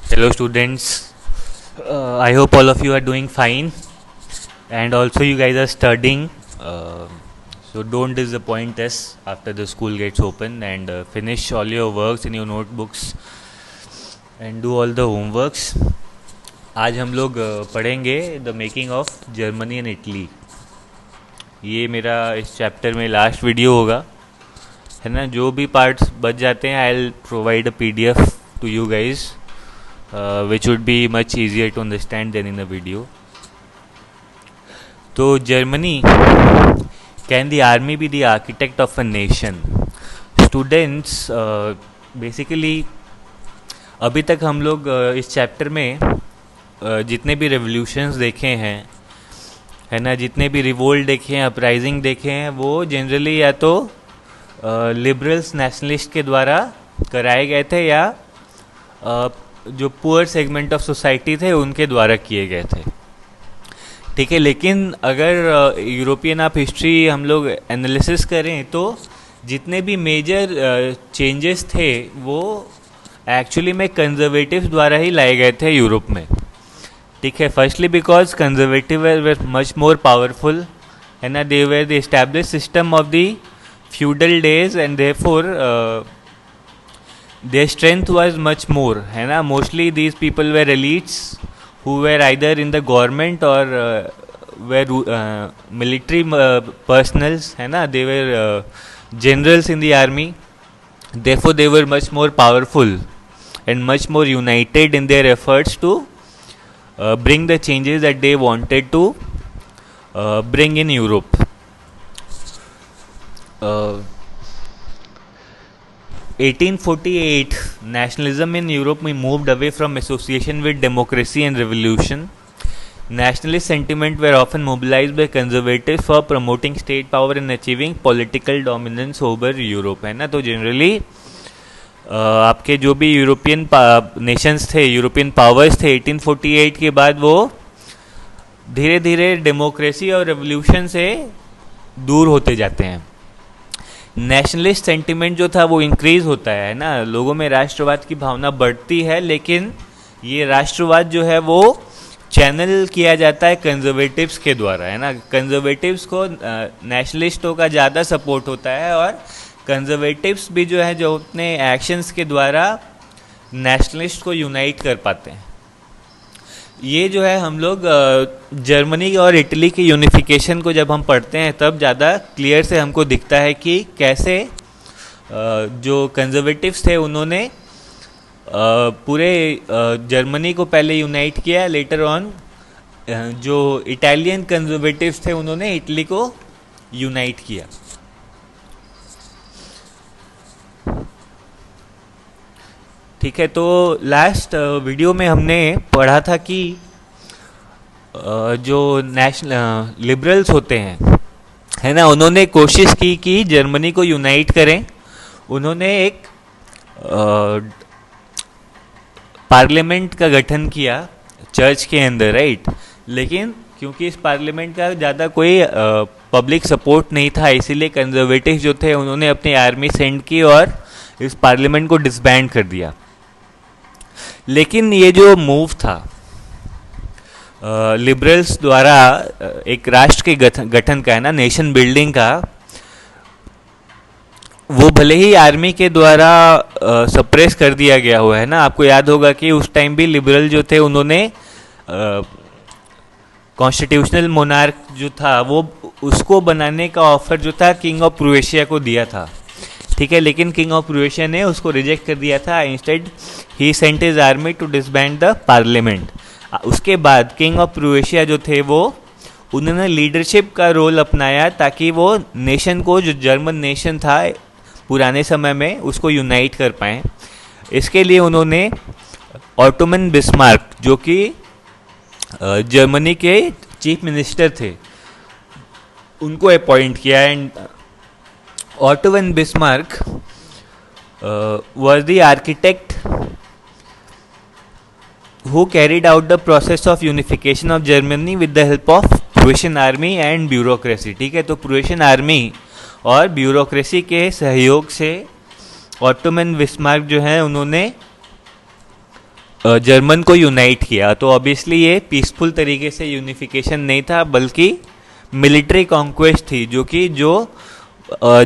Hello students, I hope all of you are doing fine and also you guys are studying. So don't disappoint us after the school gets open and finish all your works in your notebooks and do all the homeworks. आज हम लोग पढ़ेंगे the making of Germany and Italy. ये मेरा इस chapter में last video होगा, है ना. जो भी पार्ट्स बच जाते हैं I will provide a PDF to you guys which would be much easier to understand than in a video. तो Germany, can the army be the architect of a nation? Students, basically अभी तक हम लोग इस chapter में जितने भी revolutions देखे हैं, है ना, जितने भी रिवोल्ट देखे हैं, अपराइजिंग देखे हैं, वो जनरली या तो लिबरल्स नेशनलिस्ट के द्वारा कराए गए थे या जो पुअर सेगमेंट ऑफ सोसाइटी थे उनके द्वारा किए गए थे. ठीक है, लेकिन अगर यूरोपियन आप हिस्ट्री हम लोग एनालिसिस करें तो जितने भी मेजर चेंजेस थे वो एक्चुअली में कंजर्वेटिव्स द्वारा ही लाए गए थे यूरोप में. ठीक है, firstly because conservative were much more powerful, है ना. They were the establish system of the feudal days and therefore their strength was much more, है ना. Mostly these people were elites who were either in the government or were military personals, है ना. They were generals in the army. Therefore they were much more powerful and much more united in their efforts to bring the changes that they wanted to bring in Europe. 1848, nationalism in Europe moved away from association with democracy and revolution. Nationalist sentiment were often mobilized by conservatives for promoting state power and achieving political dominance over Europe, है ना. तो generally आपके जो भी European Nations थे, European powers थे, 1848 के बाद वो धीरे धीरे डेमोक्रेसी और रेवोल्यूशन से दूर होते जाते हैं. नेशनलिस्ट सेंटिमेंट जो था वो इंक्रीज होता है ना. लोगों में राष्ट्रवाद की भावना बढ़ती है, लेकिन ये राष्ट्रवाद जो है वो चैनल किया जाता है कंजर्वेटिव्स के द्वारा, है ना. कंजर्वेटिव्स को नेशनलिस्टों का ज़्यादा सपोर्ट होता है और कंजर्वेटिव्स भी जो है जो अपने एक्शंस के द्वारा नेशनलिस्ट को यूनाइट कर पाते हैं. ये जो है हम लोग जर्मनी और इटली की यूनिफिकेशन को जब हम पढ़ते हैं तब ज़्यादा क्लियर से हमको दिखता है कि कैसे जो कंजर्वेटिव्स थे उन्होंने पूरे जर्मनी को पहले यूनाइट किया, लेटर ऑन जो इटालियन कंजर्वेटिव्स थे उन्होंने इटली को यूनाइट किया. ठीक है, तो लास्ट वीडियो में हमने पढ़ा था कि जो नेशनल लिबरल्स होते हैं, है ना, उन्होंने कोशिश की कि जर्मनी को यूनाइट करें. उन्होंने एक पार्लियामेंट का गठन किया चर्च के अंदर, राइट. लेकिन क्योंकि इस पार्लियामेंट का ज़्यादा कोई पब्लिक सपोर्ट नहीं था, इसीलिए कंजर्वेटिव जो थे उन्होंने अपनी आर्मी सेंड की और इस पार्लियामेंट को डिसबैंड कर दिया. लेकिन ये जो मूव था लिबरल्स द्वारा एक राष्ट्र के गठन का, है ना, नेशन बिल्डिंग का, वो भले ही आर्मी के द्वारा सप्रेस कर दिया गया हुआ है ना. आपको याद होगा कि उस टाइम भी लिबरल जो थे उन्होंने कॉन्स्टिट्यूशनल मोनार्क जो था वो उसको बनाने का ऑफर जो था किंग ऑफ क्रोएशिया को दिया था. ठीक है, लेकिन किंग ऑफ क्रोएशिया ने उसको रिजेक्ट कर दिया था. Instead he sent his army to disband the parliament. उसके बाद किंग ऑफ क्रोएशिया जो थे वो उन्होंने लीडरशिप का रोल अपनाया ताकि वो नेशन को, जो जर्मन नेशन था पुराने समय में, उसको यूनाइट कर पाएँ. इसके लिए उन्होंने ऑटोमन बिस्मार्क जो कि जर्मनी के चीफ मिनिस्टर थे उनको अपॉइंट किया. And Otto von Bismarck was the architect who carried out the process of unification of Germany with the help of Prussian army and bureaucracy. ठीक है, तो प्रूशियन आर्मी और ब्यूरोक्रेसी के सहयोग से ऑटोमन बिस्मार्क जो है उन्होंने जर्मन को यूनाइट किया। तो ऑब्वियसली ये पीसफुल तरीके से यूनिफिकेशन नहीं था, बल्कि मिलिट्री कॉन्क्वेस्ट थी, जो कि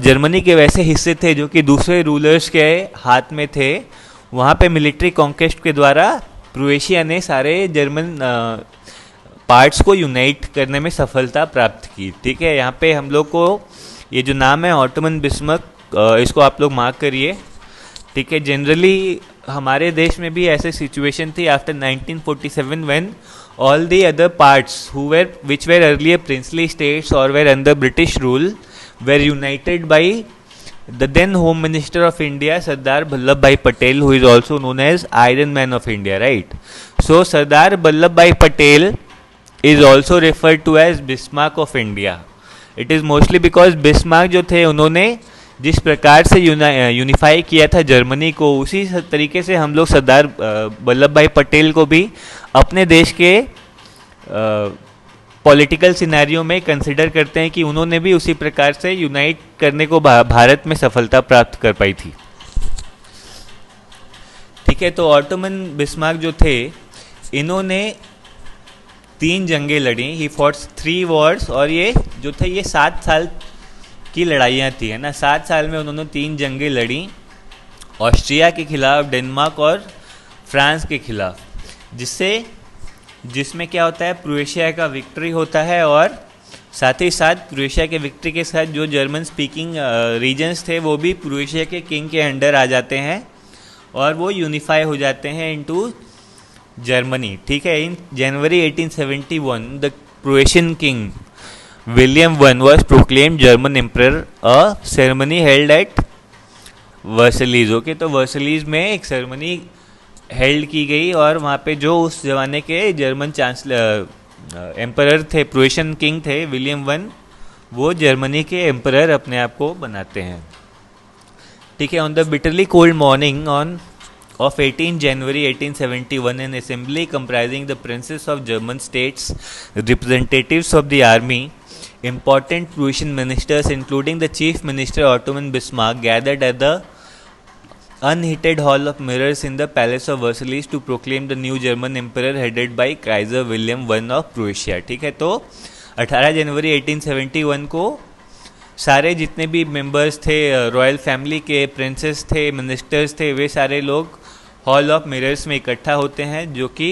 जर्मनी के वैसे हिस्से थे जो कि दूसरे रूलर्स के हाथ में थे। वहाँ पे मिलिट्री कॉन्क्वेस्ट के द्वारा क्रोएशिया ने सारे जर्मन पार्ट्स को यूनाइट करने में सफलता प्राप्त की। ठीक है, यहाँ पे हम लोग को ये जो नाम है ऑटोमन बिस्मर्क, इसको आप लोग मार्क करिए। ठीक है, जनरली हमारे देश में भी ऐसे सिचुएशन थी after 1947 when all the other parts which were earlier princely states or were under British rule were united by the then Home Minister of India, Sardar Vallabhbhai Patel, who is also known as Iron Man of India, right? So Sardar Vallabhbhai Patel is also referred to as Bismarck of India. It is mostly because Bismarck जो थे उन्होंने जिस प्रकार से unify किया था Germany को, उसी तरीके से हम लोग सरदार वल्लभ भाई पटेल को भी अपने देश के पॉलिटिकल सिनेरियो में कंसिडर करते हैं कि उन्होंने भी उसी प्रकार से यूनाइट करने को भारत में सफलता प्राप्त कर पाई थी। ठीक है, तो ऑटोमन बिस्मार्क जो थे इन्होंने 3 जंगें लड़ी। ही फॉट 3 वॉर्स, और ये जो थे ये 7 साल की लड़ाइयाँ थी, है ना। 7 साल में उन्होंने 3 जंगें लड़ी, ऑस्ट्रिया के खिलाफ, डेनमार्क और फ्रांस के खिलाफ, जिसमें क्या होता है, क्रोएशिया का विक्ट्री होता है, और साथ ही साथ क्रोएशिया के विक्ट्री के साथ जो जर्मन स्पीकिंग रीजन्स थे वो भी क्रोएशिया के किंग के अंडर आ जाते हैं और वो यूनिफाई हो जाते हैं इनटू जर्मनी। ठीक है, इन जनवरी 1871 the Croatian king William I was proclaimed German emperor. A ceremony held at Versailles. Okay, तो वर्सलीज में एक सेरेमनी हेल्ड की गई और वहाँ पे जो उस ज़माने के जर्मन चांसलर एम्परर थे, क्रोएशियन किंग थे विलियम I, वो जर्मनी के एम्परर अपने आप को बनाते हैं। ठीक है, on the bitterly cold morning of 18 January 1871, an assembly comprising the princes of German states, representatives of the army, important Prussian ministers including the chief minister Ottoman Bismarck, gathered at the unheated hall of mirrors in the palace of Versailles to proclaim the new German emperor headed by Kaiser William I of Prussia। ठीक है, तो 18 जनवरी 1871 को सारे जितने भी members थे royal family के, princess थे, मिनिस्टर्स थे, वे सारे लोग हॉल ऑफ मिरर्स में इकट्ठा होते हैं जो कि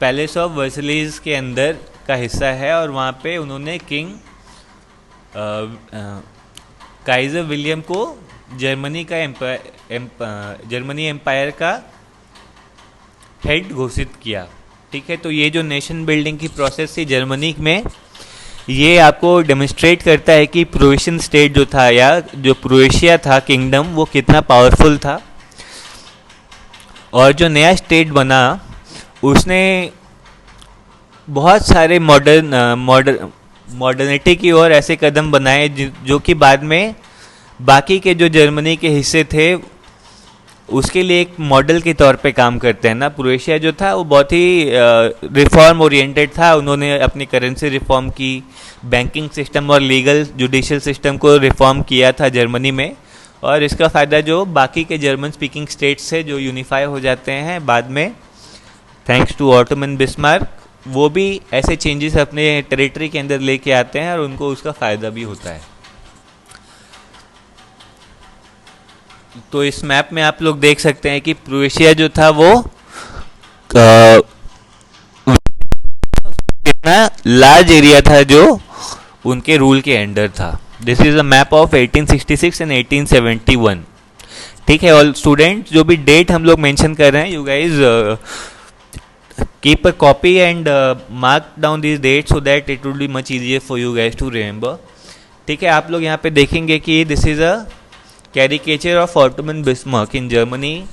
पैलेस ऑफ वर्सलीज के अंदर का हिस्सा है। और वहाँ पे उन्होंने किंग काइजर विलियम को जर्मनी एम्पायर का हेड घोषित किया। ठीक है, तो ये जो नेशन बिल्डिंग की प्रोसेस थी जर्मनी में, ये आपको डेमोन्स्ट्रेट करता है कि प्रोविशन स्टेट जो था या जो क्रोएशिया था किंगडम, वो कितना पावरफुल था। और जो नया स्टेट बना उसने बहुत सारे मॉडर्निटी की ओर ऐसे कदम बनाए जो कि बाद में बाकी के जो जर्मनी के हिस्से थे उसके लिए एक मॉडल के तौर पे काम करते हैं ना। क्रोएशिया जो था वो बहुत ही रिफॉर्म ओरिएंटेड था। उन्होंने अपनी करेंसी रिफॉर्म की, बैंकिंग सिस्टम और लीगल जुडिशियल सिस्टम को रिफॉर्म किया था जर्मनी में, और इसका फ़ायदा जो बाकी के जर्मन स्पीकिंग स्टेट्स से जो यूनिफाई हो जाते हैं बाद में थैंक्स टू ऑटोमन बिस्मार्क, वो भी ऐसे चेंजेस अपने टेरिटरी के अंदर लेके आते हैं और उनको उसका फ़ायदा भी होता है। तो इस मैप में आप लोग देख सकते हैं कि क्रोएशिया जो था वो कितना लार्ज एरिया था जो उनके रूल के अंडर था। This is a map of 1866 and 1871। ठीक है, और स्टूडेंट जो भी डेट हम लोग मेंशन कर रहे हैं, you guys keep a copy and mark down this date so that it will be much easier for you guys to remember. ठीक है, आप लोग यहाँ पे देखेंगे कि this is a caricature of Otto von Bismarck in Germany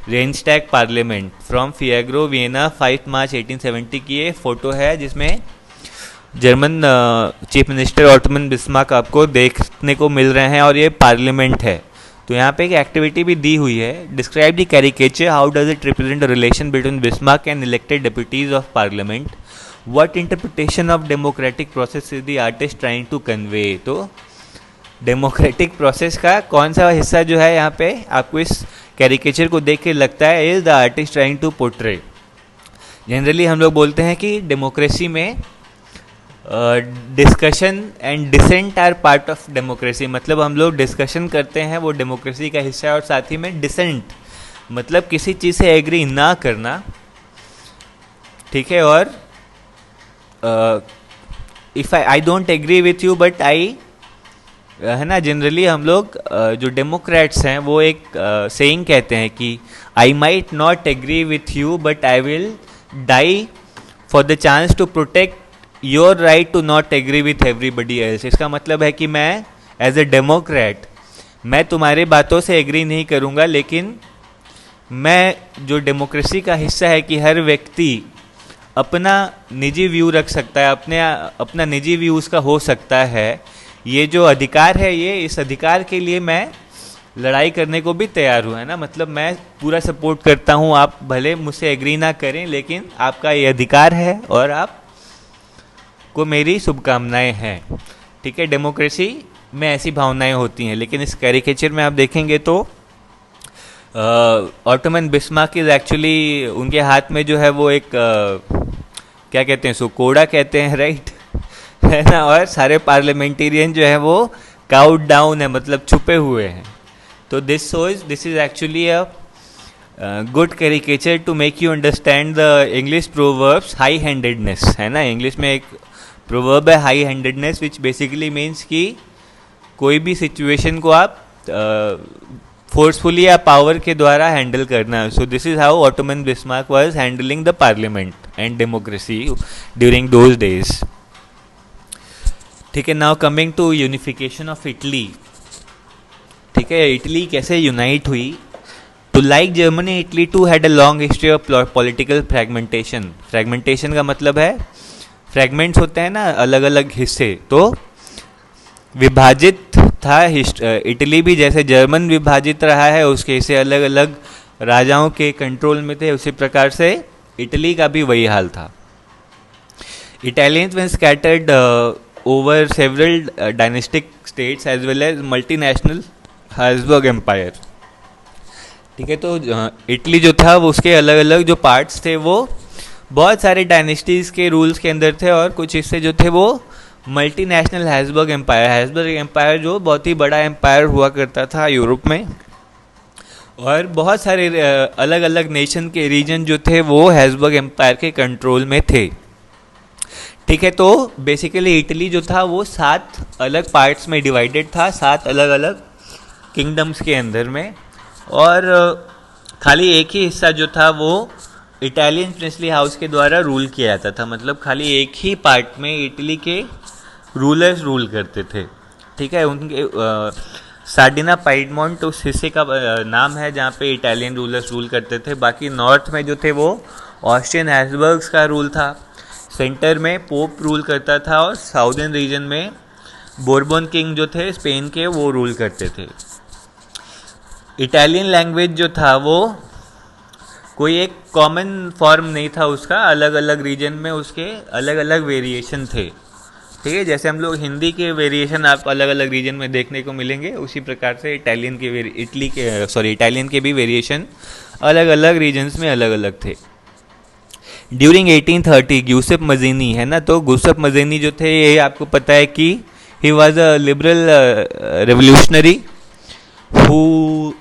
Reichstag parliament from फियाग्रो Vienna 5 मार्च 1870 की ये फोटो है जिसमें German chief minister Otto von Bismarck आपको देखने को मिल रहे हैं और ये पार्लियामेंट है। तो यहाँ पे एक एक्टिविटी भी दी हुई है, describe the caricature, how does it represent the relation between Bismarck and elected deputies of parliament, what interpretation of democratic process is the artist trying to convey. तो डेमोक्रेटिक प्रोसेस का कौन सा हिस्सा जो है यहाँ पे आपको इस कैरिकेचर को देख के लगता है is the artist trying to portray? Generally हम लोग बोलते हैं कि डेमोक्रेसी में discussion and dissent are part of democracy, मतलब हम लोग डिस्कशन करते हैं वो डेमोक्रेसी का हिस्सा है, और साथ ही में डिसेंट मतलब किसी चीज़ से एग्री ना करना, ठीक है। और if I don't agree with you but I, है ना, जनरली हम लोग जो डेमोक्रेट्स हैं वो एक सेइंग कहते हैं कि I might not agree with you but I will die for the chance to protect your right to not agree with everybody else. इसका मतलब है कि मैं एज ए डेमोक्रेट मैं तुम्हारी बातों से एग्री नहीं करूँगा, लेकिन मैं जो डेमोक्रेसी का हिस्सा है कि हर व्यक्ति अपना निजी व्यू रख सकता है, अपना निजी व्यू उसका हो सकता है, ये जो अधिकार है, ये इस अधिकार के लिए मैं लड़ाई करने को भी तैयार हूँ, है ना। मतलब मैं पूरा सपोर्ट करता हूँ, आप भले मुझसे एग्री ना करें, लेकिन आपका ये अधिकार है और आप को मेरी शुभकामनाएं हैं, ठीक है। डेमोक्रेसी में ऐसी भावनाएं होती हैं, लेकिन इस कैरिकेचर में आप देखेंगे तो ऑटोमन बिस्मार्क इज एक्चुअली, उनके हाथ में जो है वो एक क्या कहते हैं, सो कोड़ा कहते हैं, राइट, है ना। और सारे पार्लियामेंटेरियन जो है वो काउट डाउन है, मतलब छुपे हुए हैं। तो this is actually a good caricature to make you understand the English proverbs high handedness, है ना। इंग्लिश में एक प्रोवर्ब है high handedness, which basically means कि कोई भी सिचुएशन को आप फोर्सफुली या पावर के द्वारा हैंडल करना। So this is how Otto von Bismarck was handling the parliament and democracy during those days, ठीक है। Now coming to unification of Italy, ठीक है। इटली कैसे यूनाइट हुई? तो like Germany, Italy too had a long history of political fragmentation. Fragmentation का मतलब है, फ्रैगमेंट्स होते हैं ना, अलग अलग हिस्से, तो विभाजित था इटली भी, जैसे जर्मन विभाजित रहा है, उसके हिस्से अलग अलग राजाओं के कंट्रोल में थे, उसी प्रकार से इटली का भी वही हाल था। Italians were scattered over several dynastic states as well as multinational Habsburg empire, ठीक है। तो इटली जो था वो उसके अलग अलग जो पार्ट्स थे वो बहुत सारे डायनेस्टीज के रूल्स के अंदर थे, और कुछ हिस्से जो थे वो मल्टीनेशनल हैब्सबर्ग एम्पायर जो बहुत ही बड़ा एम्पायर हुआ करता था यूरोप में, और बहुत सारे अलग अलग नेशन के रीजन जो थे वो हैब्सबर्ग एम्पायर के कंट्रोल में थे, ठीक है। तो बेसिकली इटली जो था वो 7 अलग पार्ट्स में डिवाइडेड था, 7 अलग अलग किंगडम्स के अंदर में, और खाली एक ही हिस्सा जो था वो इटालियन प्रिंसली हाउस के द्वारा रूल किया जाता था। मतलब खाली एक ही पार्ट में इटली के रूलर्स रूल करते थे, ठीक है। उनके सार्डिना पाइडमोंट उस हिस्से का नाम है जहाँ पे इटालियन रूलर्स रूल करते थे। बाकी नॉर्थ में जो थे वो ऑस्ट्रियन हैब्सबर्ग्स का रूल था, सेंटर में पोप रूल करता था, और साउदर्न रीजन में बोर्बन किंग जो थे स्पेन के वो रूल करते थे। इटालियन लैंग्वेज जो था वो कोई एक कॉमन फॉर्म नहीं था उसका, अलग अलग रीजन में उसके अलग अलग वेरिएशन थे, ठीक है। जैसे हम लोग हिंदी के वेरिएशन आपको अलग अलग रीजन में देखने को मिलेंगे, उसी प्रकार से इटालियन के भी वेरिएशन अलग अलग रीजन्स में अलग अलग थे। ड्यूरिंग 1830 ग्यूसेप मजीनी, है ना, तो ग्यूसेप मजीनी जो थे ये आपको पता है कि he was a liberal revolutionary who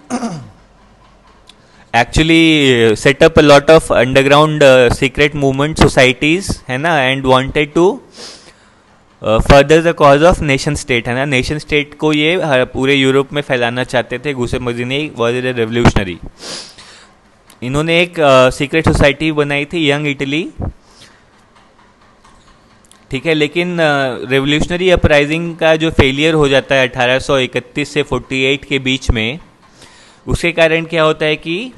actually set up a lot of underground secret movement societies, है ना, and wanted to further the cause of nation state, है ना। नेशन स्टेट को ये पूरे यूरोप में फैलाना चाहते थे। Giuseppe मजीनी was a revolutionary. इन्होंने एक सीक्रेट सोसाइटी बनाई थी, यंग इटली, ठीक है। लेकिन रेवोल्यूशनरी अपराइजिंग का जो फेलियर हो जाता है 1831 से 48 के बीच में, उसके कारण क्या होता है कि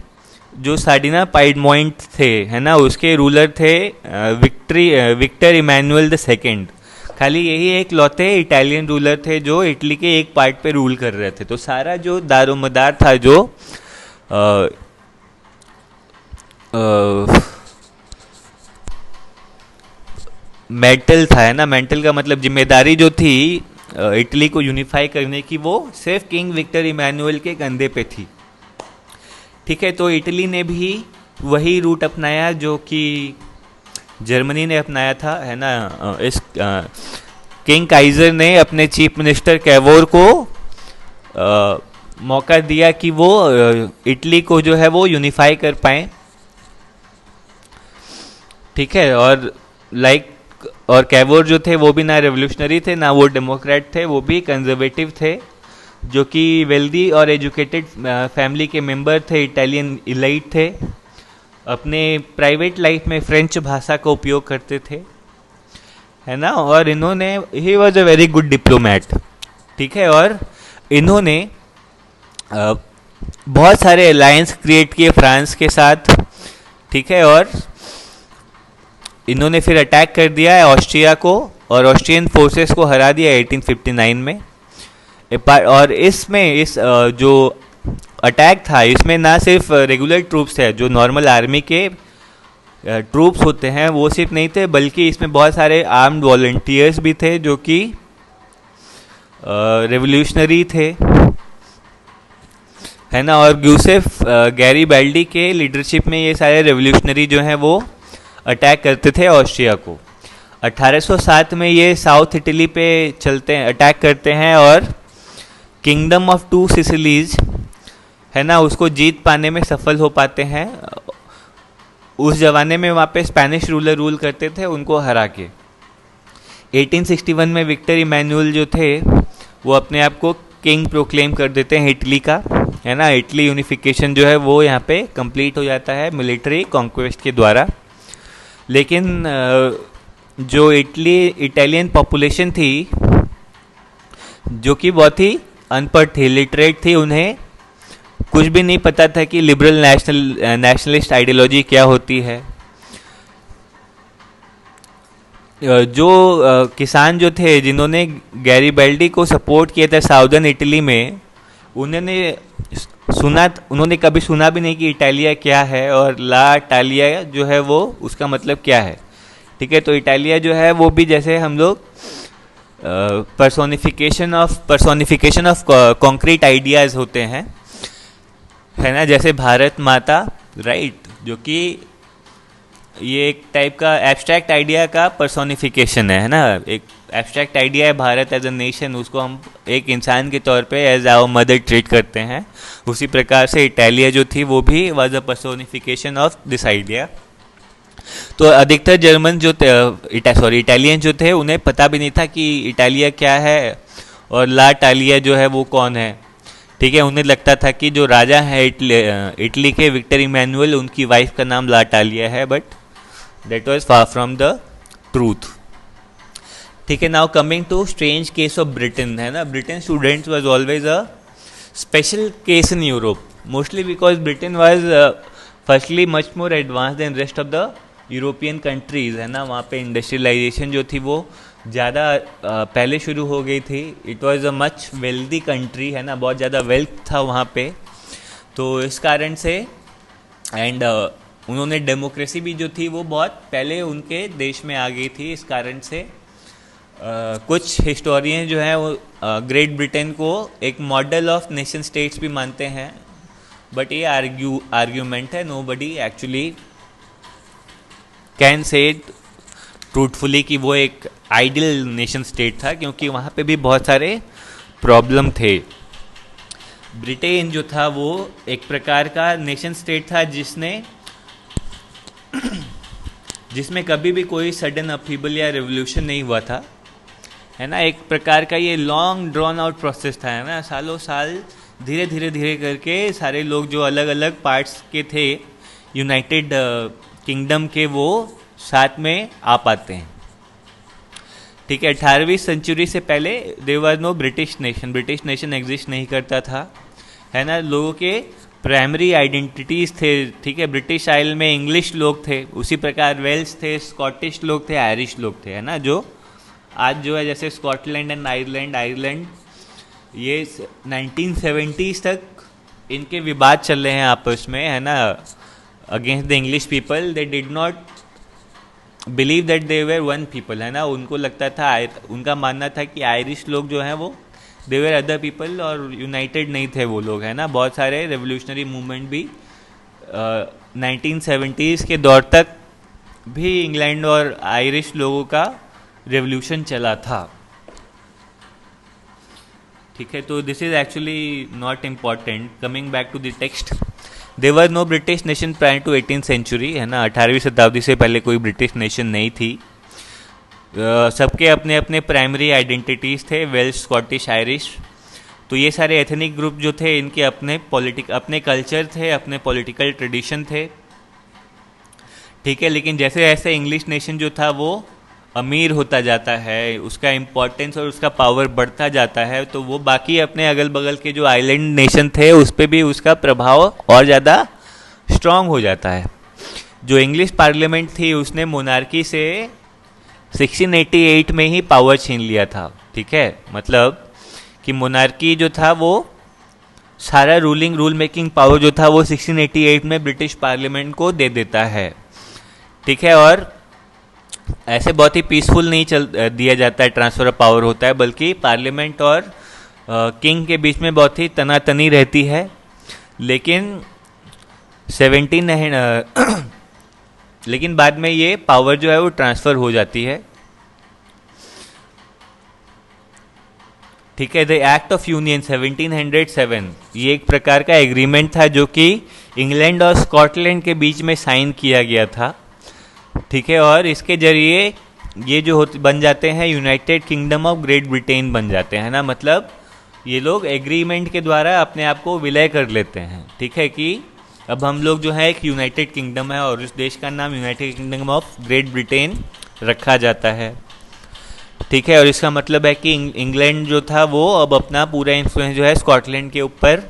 जो सार्डिना पाइडमोंट थे, है ना, उसके रूलर थे विक्टर इमैनुअल द सेकेंड। खाली यही एक लौते इटालियन रूलर थे जो इटली के एक पार्ट पे रूल कर रहे थे। तो सारा जो दारोमदार था, जो मेंटल था, है ना, मेंटल का मतलब जिम्मेदारी जो थी इटली को यूनिफाई करने की वो सिर्फ किंग विक्टर इमैनुअल के कंधे पे थी। ठीक है, तो इटली ने भी वही रूट अपनाया जो कि जर्मनी ने अपनाया था, है ना। इस किंग काइजर ने अपने चीफ मिनिस्टर कैवोर को मौका दिया कि वो इटली को जो है वो यूनिफाई कर पाए। ठीक है, और कैवोर जो थे वो भी ना रेवोल्यूशनरी थे ना वो डेमोक्रेट थे, वो भी कंजर्वेटिव थे, जो कि वेल्दी और एजुकेटेड फैमिली के मेंबर थे, इटालियन इलाइट थे, अपने प्राइवेट लाइफ में फ्रेंच भाषा का उपयोग करते थे, है ना। और इन्होंने he was a very good diplomat. ठीक है, और इन्होंने बहुत सारे अलायंस क्रिएट किए फ्रांस के साथ। ठीक है, और इन्होंने फिर अटैक कर दिया है ऑस्ट्रिया को और ऑस्ट्रियन फोर्सेस को हरा दिया 1859 में। और इसमें जो अटैक था इसमें ना सिर्फ रेगुलर ट्रूप्स थे, जो नॉर्मल आर्मी के ट्रूप्स होते हैं वो सिर्फ नहीं थे, बल्कि इसमें बहुत सारे आर्म्ड वॉलंटियर्स भी थे जो कि रेवोल्यूशनरी थे, है ना। और ग्यूसेफ गैरीबाल्डी के लीडरशिप में ये सारे रेवोल्यूशनरी जो हैं वो अटैक करते थे ऑस्ट्रिया को। 1807 में ये साउथ इटली पे चलते हैं, अटैक करते हैं और किंगडम ऑफ टू सिसिलीज, है ना, उसको जीत पाने में सफल हो पाते हैं। उस जमाने में वहाँ पे स्पेनिश रूलर रूल करते थे, उनको हरा के 1861 में विक्टर इमैनुअल जो थे वो अपने आप को किंग प्रोक्लेम कर देते हैं इटली का, है ना। इटली यूनिफिकेशन जो है वो यहाँ पे कंप्लीट हो जाता है मिलिट्री कॉन्क्वेस्ट के द्वारा। लेकिन जो इटालियन पॉपुलेशन थी जो कि बहुत ही अनपढ़ थी, लिटरेट थी, उन्हें कुछ भी नहीं पता था कि लिबरल नेशनलिस्ट आइडियोलॉजी क्या होती है। जो किसान जो थे जिन्होंने गैरीबाल्डी को सपोर्ट किया था साउदर्न इटली में, उन्होंने कभी सुना भी नहीं कि इटालिया क्या है और ला इटालिया जो है वो उसका मतलब क्या है। ठीक है, तो इटालिया जो है वो भी जैसे हम लोग पर्सोनिफिकेशन ऑफ कॉन्क्रीट आइडियाज होते हैं, है ना, जैसे भारत माता, राइट, जो कि ये एक टाइप का एब्स्ट्रैक्ट आइडिया का पर्सोनिफिकेशन है ना। एक एब्स्ट्रैक्ट आइडिया है भारत एज अ नेशन, उसको हम एक इंसान के तौर पे एज आवर मदर ट्रीट करते हैं। उसी प्रकार से इटालिया जो थी वो भी was a personification of this idea. तो अधिकतर जर्मन जो इटालियन जो थे उन्हें पता भी नहीं था कि इटालिया क्या है और ला इटालिया जो है वो कौन है। ठीक है, उन्हें लगता था कि जो राजा है इटली के विक्टर इमैनुअल, उनकी वाइफ का नाम ला इटालिया है, but that was far from the truth. ठीक है, now coming to strange case of Britain, है ना। Britain students was always a special case in Europe, mostly because Britain was firstly much more advance than rest of the European countries, है ना। वहाँ पे industrialisation जो थी वो ज़्यादा पहले शुरू हो गई थी। It was a much wealthy country, है ना, बहुत ज़्यादा वेल्थ था वहाँ पे। तो इस कारण से एंड उन्होंने डेमोक्रेसी भी जो थी वो बहुत पहले उनके देश में आ गई थी। इस कारण से कुछ हिस्टोरियन जो हैं वो ग्रेट ब्रिटेन को एक मॉडल ऑफ नेशन स्टेट्स भी मानते हैं, बट ये आर्ग्यूमेंट है, nobody actually can say truthfully कि वो एक आइडियल नेशन स्टेट था, क्योंकि वहाँ पे भी बहुत सारे प्रॉब्लम थे। ब्रिटेन जो था वो एक प्रकार का नेशन स्टेट था जिसमें कभी भी कोई सडन अपहीबल या रेवोल्यूशन नहीं हुआ था, है ना। एक प्रकार का ये लॉन्ग ड्रॉन आउट प्रोसेस था, है ना। सालों साल धीरे धीरे करके सारे लोग जो अलग अलग पार्ट्स के थे यूनाइटेड किंगडम के, वो साथ में आ पाते हैं। ठीक है, 18वीं सेंचुरी से पहले there was no British nation exist नहीं करता था, है ना। लोगों के प्राइमरी आइडेंटिटीज़ थे, ठीक है। ब्रिटिश आइल में इंग्लिश लोग थे, उसी प्रकार वेल्स थे, स्कॉटिश लोग थे, आयरिश लोग थे, है ना। जो आज जो है जैसे स्कॉटलैंड एंड आयरलैंड ये 1970s तक इनके विवाद चल रहे हैं आपस में, है ना, against the English people. They did not believe that they were one people, है ना, उनको लगता था, उनका मानना था कि आयरिश लोग जो हैं वो दे वेर अदर पीपल और यूनाइटेड नहीं थे वो लोग, है ना। बहुत सारे रेवोल्यूशनरी मूवमेंट भी 1970s के दौर तक भी इंग्लैंड और आयरिश लोगों का रेवोल्यूशन चला था। ठीक है, तो this is actually not important. Coming back to the text, there were no British nation prior to 18th century, है ना, 18वीं शताब्दी से पहले कोई ब्रिटिश नेशन नहीं थी। सबके अपने अपने प्राइमरी आइडेंटिटीज़ थे, वेल्श, स्कॉटिश, आयरिश। तो ये सारे एथनिक ग्रुप जो थे इनके अपने कल्चर थे, अपने पॉलिटिकल ट्रेडिशन थे। ठीक है, लेकिन जैसे जैसे इंग्लिश नेशन जो था वो अमीर होता जाता है, उसका इम्पोर्टेंस और उसका पावर बढ़ता जाता है, तो वो बाकी अपने अगल बगल के जो आइलैंड नेशन थे उस पर भी उसका प्रभाव और ज़्यादा स्ट्रांग हो जाता है। जो इंग्लिश पार्लियामेंट थी उसने मोनार्की से 1688 में ही पावर छीन लिया था। ठीक है, मतलब कि मोनार्की जो था वो सारा रूल मेकिंग पावर जो था वो 1688 में ब्रिटिश पार्लियामेंट को दे देता है। ठीक है, और ऐसे बहुत ही पीसफुल नहीं दिया जाता है, ट्रांसफर ऑफ पावर होता है, बल्कि पार्लियामेंट और किंग के बीच में बहुत ही तनातनी रहती है। लेकिन 17 बाद में ये पावर जो है वो ट्रांसफ़र हो जाती है। ठीक है, द एक्ट ऑफ यूनियन 1707 ये एक प्रकार का एग्रीमेंट था जो कि इंग्लैंड और स्कॉटलैंड के बीच में साइन किया गया था। ठीक है, और इसके जरिए ये जो बन जाते हैं United kingdom of great Britain बन जाते हैं ना, मतलब ये लोग एग्रीमेंट के द्वारा अपने आप को विलय कर लेते हैं। ठीक है, कि अब हम लोग जो है एक यूनाइटेड किंगडम है और उस देश का नाम United kingdom of great Britain रखा जाता है। ठीक है, और इसका मतलब है कि इंग्लैंड जो था वो अब अपना पूरा इन्फ्लुएंस जो है स्कॉटलैंड के ऊपर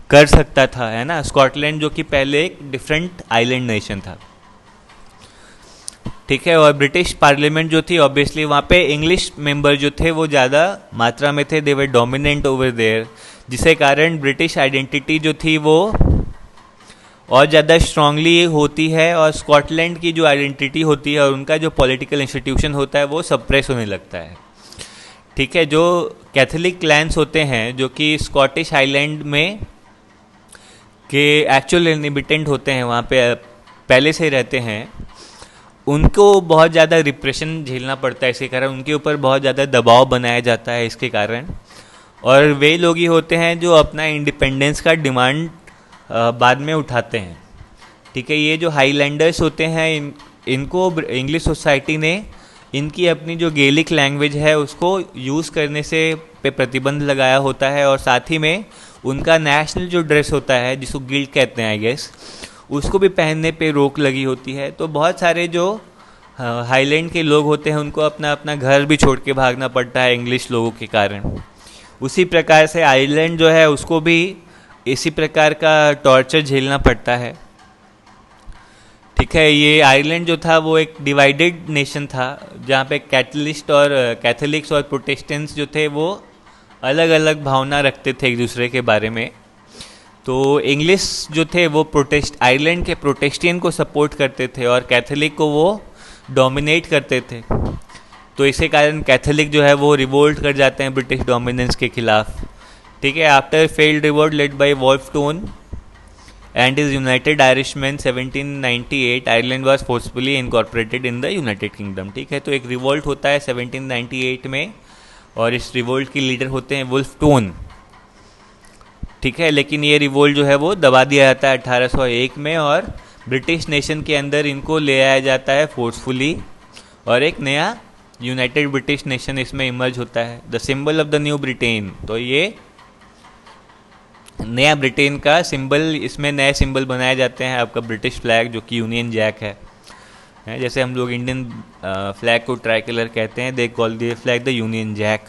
कर सकता था, है ना। स्कॉटलैंड जो कि पहले एक डिफरेंट आइलैंड नेशन था। ठीक है, और ब्रिटिश पार्लियामेंट जो थी ऑब्वियसली वहाँ पे इंग्लिश मेंबर जो थे वो ज़्यादा मात्रा में थे, दे वर डोमिनेंट ओवर देयर, जिसके कारण ब्रिटिश आइडेंटिटी जो थी वो और ज़्यादा स्ट्रांगली होती है, और स्कॉटलैंड की जो आइडेंटिटी होती है और उनका जो पॉलिटिकल इंस्टीट्यूशन होता है वो सप्रेस होने लगता है। ठीक है, जो कैथोलिक क्लैंस होते हैं जो कि स्कॉटिश आइलैंड में के एक्चुअल इनहिबिटेंट होते हैं, वहाँ पे पहले से रहते हैं, उनको बहुत ज़्यादा रिप्रेशन झेलना पड़ता है। इसके कारण उनके ऊपर बहुत ज़्यादा दबाव बनाया जाता है इसके कारण, और वे लोग ही होते हैं जो अपना इंडिपेंडेंस का डिमांड बाद में उठाते हैं। ठीक है, ये जो हाईलैंडर्स होते हैं इनको इंग्लिश सोसाइटी ने इनकी अपनी जो गेलिक लैंग्वेज है उसको यूज़ करने से पे प्रतिबंध लगाया होता है, और साथ ही में उनका नेशनल जो ड्रेस होता है जिसको गिल्ड कहते हैं आई गेस, उसको भी पहनने पे रोक लगी होती है। तो बहुत सारे जो हाईलैंड के लोग होते हैं उनको अपना अपना घर भी छोड़ के भागना पड़ता है इंग्लिश लोगों के कारण। उसी प्रकार से आयरलैंड जो है उसको भी इसी प्रकार का टॉर्चर झेलना पड़ता है। ठीक है, ये आयरलैंड जो था वो एक डिवाइडेड नेशन था जहाँ पे कैथलिक्स और प्रोटेस्टेंट्स जो थे वो अलग अलग भावना रखते थे एक दूसरे के बारे में। तो इंग्लिश जो थे वो आयरलैंड के प्रोटेस्टियन को सपोर्ट करते थे और कैथोलिक को वो डोमिनेट करते थे। तो इसी कारण कैथोलिक जो है वो रिवोल्ट कर जाते हैं ब्रिटिश डोमिनेंस के खिलाफ। ठीक है, after failed revolt led by Wolfe Tone and is United Irishmen 1798 Ireland was forcefully incorporated in the United Kingdom. ठीक है, तो एक रिवोल्ट होता है 1798 में, और इस रिवोल्ट की लीडर होते हैं वुल्फटोन। ठीक है, लेकिन ये रिवोल्ट जो है वो दबा दिया जाता है 1801 में, और ब्रिटिश नेशन के अंदर इनको ले आया जाता है फोर्सफुली, और एक नया यूनाइटेड ब्रिटिश नेशन इसमें इमर्ज होता है, the symbol of the new Britain. तो ये नया ब्रिटेन का सिंबल, इसमें नए सिंबल बनाए जाते हैं, आपका ब्रिटिश फ्लैग जो कि यूनियन जैक है। जैसे हम लोग इंडियन फ्लैग को ट्राई कलर कहते हैं, they call the flag the Union Jack.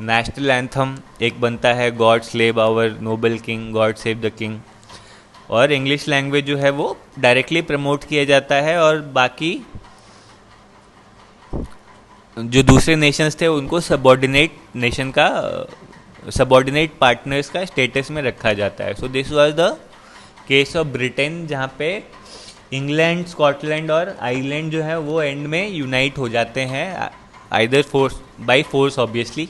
National anthem एक बनता है, God save our noble king, God save the king. और इंग्लिश लैंग्वेज जो है वो डायरेक्टली प्रमोट किया जाता है, और बाकी जो दूसरे नेशंस थे उनको सबॉर्डिनेट पार्टनर्स का स्टेटस में रखा जाता है। So this was the case of Britain, जहाँ पे इंग्लैंड, स्कॉटलैंड और आयरलैंड जो है वो एंड में यूनाइट हो जाते हैं, either force by force obviously,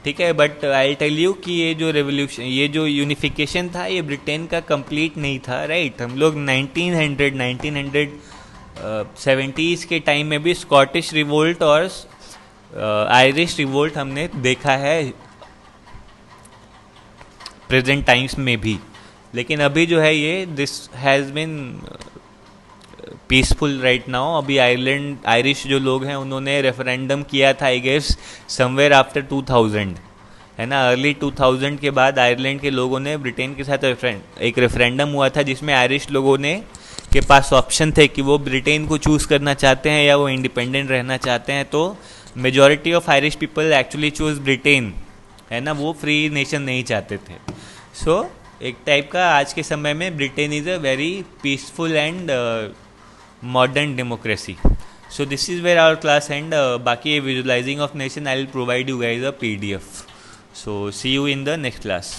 ठीक है। बट आई टेल यू कि ये जो रेवोल्यूशन, ये जो यूनिफिकेशन था, ये ब्रिटेन का कंप्लीट नहीं था, राइट। हम लोग 1970s के टाइम में भी स्कॉटिश रिवोल्ट और आयरिश रिवोल्ट हमने देखा है प्रेजेंट टाइम्स में भी। लेकिन अभी जो है ये this has been peaceful right now. अभी आयरलैंड, आयरिश जो लोग हैं उन्होंने रेफरेंडम किया था आई गेस समवेयर आफ्टर 2000, है ना। अर्ली 2000 के बाद आयरलैंड के लोगों ने ब्रिटेन के साथ एक रेफरेंडम हुआ था जिसमें आयरिश लोगों ने के पास ऑप्शन थे कि वो ब्रिटेन को चूज़ करना चाहते हैं या वो इंडिपेंडेंट रहना चाहते हैं। तो majority of Irish people actually choose Britain, है ना, वो फ्री नेशन नहीं चाहते थे। सो एक टाइप का आज के समय में Britain is a very peaceful and modern democracy. So this is where our class and बाकी visualizing of nation I will provide you guys a PDF. So see you in the next class.